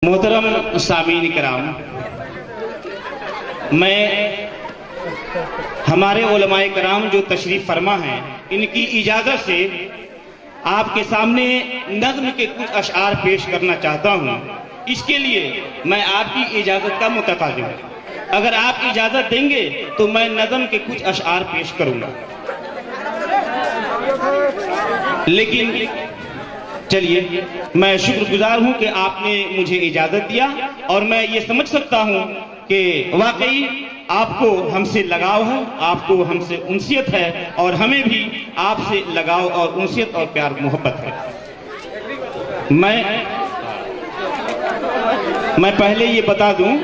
मोहतरम सामीन कराम, मैं हमारे उलमाए कराम जो तशरीफ फरमा हैं, इनकी इजाज़त से आपके सामने नज़्म के कुछ अशआर पेश करना चाहता हूँ। इसके लिए मैं आपकी इजाज़त का मुतकाज़िम हूँ। अगर आप इजाज़त देंगे तो मैं नज़्म के कुछ अशआर पेश करूँगा। लेकिन चलिए, मैं शुक्रगुजार हूं कि आपने मुझे इजाजत दिया और मैं ये समझ सकता हूं कि वाकई आपको हमसे लगाव है, आपको हमसे उनसियत है और हमें भी आपसे लगाव और उनसियत और प्यार मोहब्बत है। मैं पहले ये बता दूं,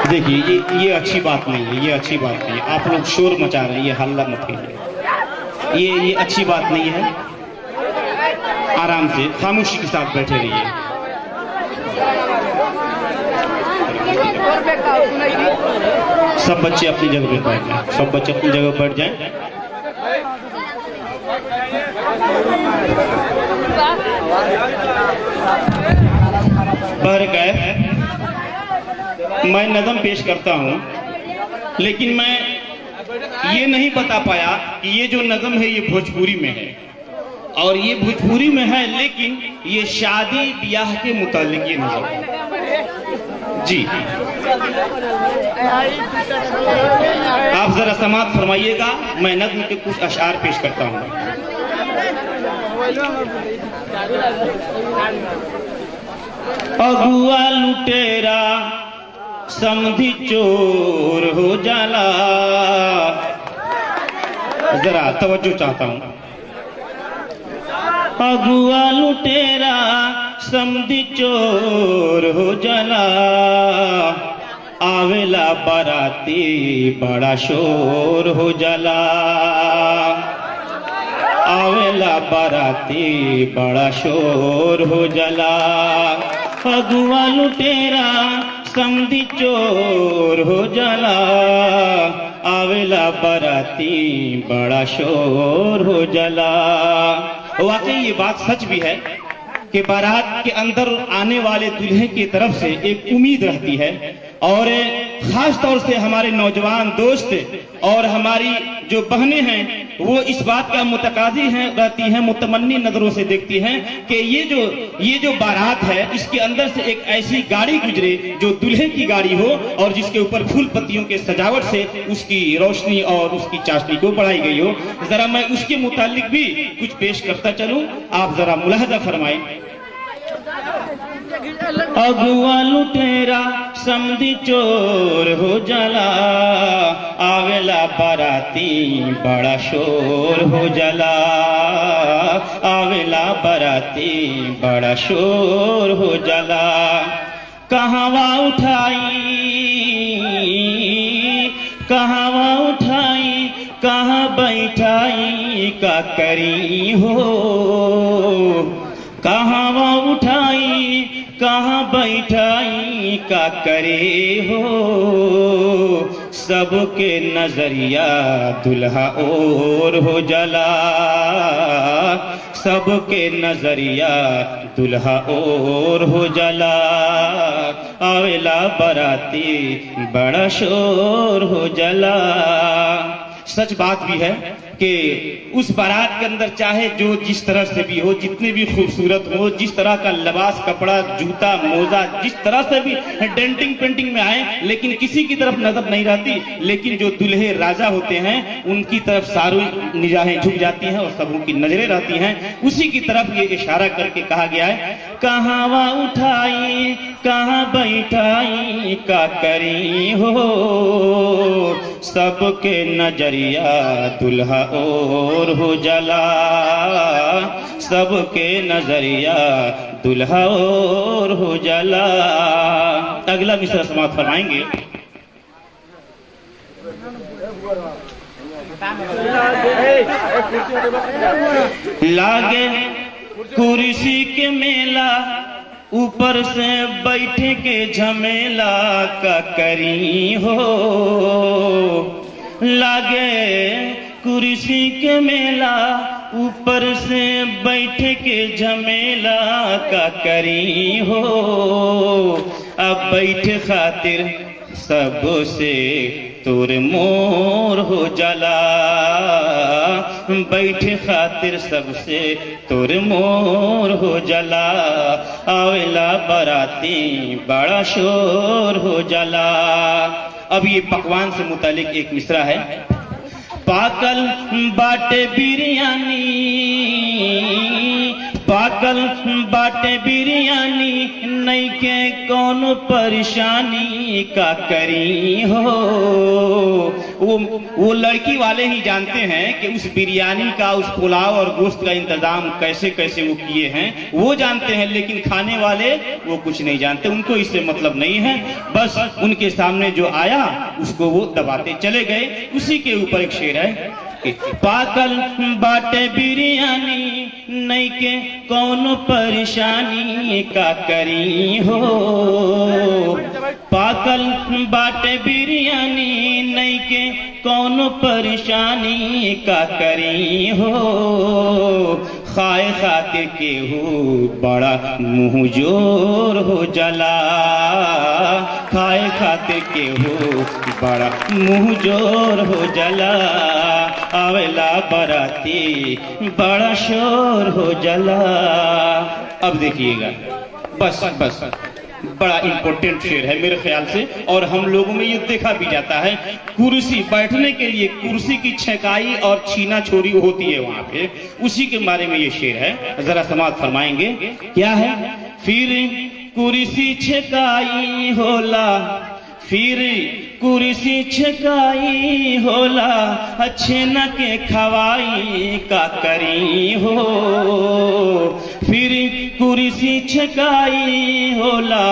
देखिए ये अच्छी बात नहीं है, ये अच्छी बात नहीं है। आप लोग शोर मचा रहे हैं, ये हल्ला मत कीजिए, ये अच्छी बात नहीं है। आराम से खामोशी के साथ बैठे रहिए। सब बच्चे अपनी जगह पे बैठ जाएं, सब बच्चे अपनी जगह पर बैठ जाएं। बहरकैफ मैं नज़्म पेश करता हूँ, लेकिन मैं ये नहीं बता पाया कि ये जो नज़्म है ये भोजपुरी में है और ये भोजपुरी में है, लेकिन ये शादी ब्याह के मुतालिक ये नज़्म है। जी, आप जरा समाअत फरमाइएगा। मैं नज़्म के कुछ अशआर पेश करता हूँ। अगुआ लुटेरा समधी चोर हो जाला, जरा तवज्जो चाहता हूं। अगुआ लुटेरा समधी चोर हो जाला, आवेला बाराती बड़ा शोर हो जाला, आवेला बाराती बड़ा शोर हो जाला। अगुआ लुटेरा समधी चोर हो जाला, आवेला बाराती बड़ा शोर हो जाला। वाकई ये बात सच भी है कि बारात के अंदर आने वाले दूल्हे की तरफ से एक उम्मीद रहती है और खास तौर से हमारे नौजवान दोस्त और हमारी जो बहनें हैं वो इस बात का मुतकाजी हैं, रहती हैं, मुतमन्नी नजरों से देखती हैं कि ये जो बारात है इसके अंदर से एक ऐसी गाड़ी गुजरे जो दूल्हे की गाड़ी हो और जिसके ऊपर फूल पत्तियों के सजावट से उसकी रोशनी और उसकी चाशनी को बढ़ाई गई हो। जरा मैं उसके मुतालिक भी कुछ पेश करता चलूं, आप जरा मुलाहजा फरमाएं। अगुआ लुटेरा समधी चोर हो जाला, आवेला बाराती बड़ा शोर हो जाला, आवेला बाराती बड़ा शोर हो जाला। कहवा उठाई कहाँ बैठाई का करी हो, कहवा उठाई कहाँ बैठाई का करे हो। सबके नजरिया दुल्हा और हो जाला, सबके नजरिया दुल्हा और हो जाला, आवेला बाराती बड़ा शोर हो जाला। सच बात भी है कि उस बारात के अंदर चाहे जो जिस तरह से भी हो, जितने भी खूबसूरत हो, जिस तरह का लिबास, कपड़ा, जूता, मोजा, जिस तरह से भी डेंटिंग पेंटिंग में आए, लेकिन किसी की तरफ नजर नहीं रहती। लेकिन जो दुल्हे राजा होते हैं उनकी तरफ सारी निगाहें झुक जाती हैं और सबों की नजरें रहती हैं। उसी की तरफ ये इशारा करके कहा गया है, कहवा उठाई कहाँ बैठाई का करी हो। सबके नजरिया दुल्हा और हो जाला, सबके नजरिया दुल्हा और हो जाला। अगला मिसरा समाप्त फरमाएंगे। लागे कुर्सी के मेला, ऊपर से बैठे के झमेला का करी हो। लागे कुर्सी के मेला, ऊपर से बैठ के झमेला का करी हो। अब बैठ खातिर सबसे तोर मोर हो जाला, बैठ खातिर सबसे तोर मोर हो जाला। आवेला बराती बड़ा शोर हो जाला। अब ये पकवान से मुतालिक एक मिसरा है। पाकल बाटे बिरयानी, पाकल बाटे बिरयानी, नहीं के कौन परेशानी का करी हो। वो लड़की वाले ही जानते हैं कि उस बिरयानी का, उस पुलाव और गोश्त का इंतजाम कैसे कैसे वो किए हैं, वो जानते हैं, लेकिन खाने वाले वो कुछ नहीं जानते, उनको इससे मतलब नहीं है। बस उनके सामने जो आया उसको वो दबाते चले गए। उसी के ऊपर एक शेर है, पाकल बाटे बिरयानी, नहीं के कौन परेशानी का करी हो। पाकल बाटे बिरयानी, नहीं के कौन परेशानी का करी हो। खाए खातिर केहू बड़ा मुँह जोर हो जाला, खाए खातिर केहू बड़ा मुँह जोर हो जाला। आवेला बराती बड़ा शोर हो जाला। अब देखिएगा, बस बस बड़ा इंपॉर्टेंट शेर है मेरे ख्याल से, और हम लोगों में ये देखा भी जाता है। कुर्सी बैठने के लिए कुर्सी की छकाई और छीना छोरी होती है वहां पे, उसी के बारे में ये शेर है। जरा समाप्त फरमाएंगे। क्या है? फिर कुर्सी छकाई होला, फिर कुर्सी छकाई होला, अच्छे न के खवाई का करी हो। फिर कुर्सी छकाई होला,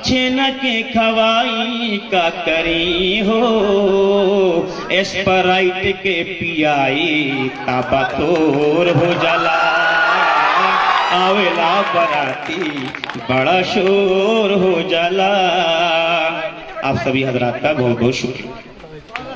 छेना के खवाई का करी हो। स्प्राइट के पियाई ताबा तोर हो जाला। आवेला बराती बड़ा शोर हो जाला। आप सभी हजरात का बहुत बहुत शुक्रिया।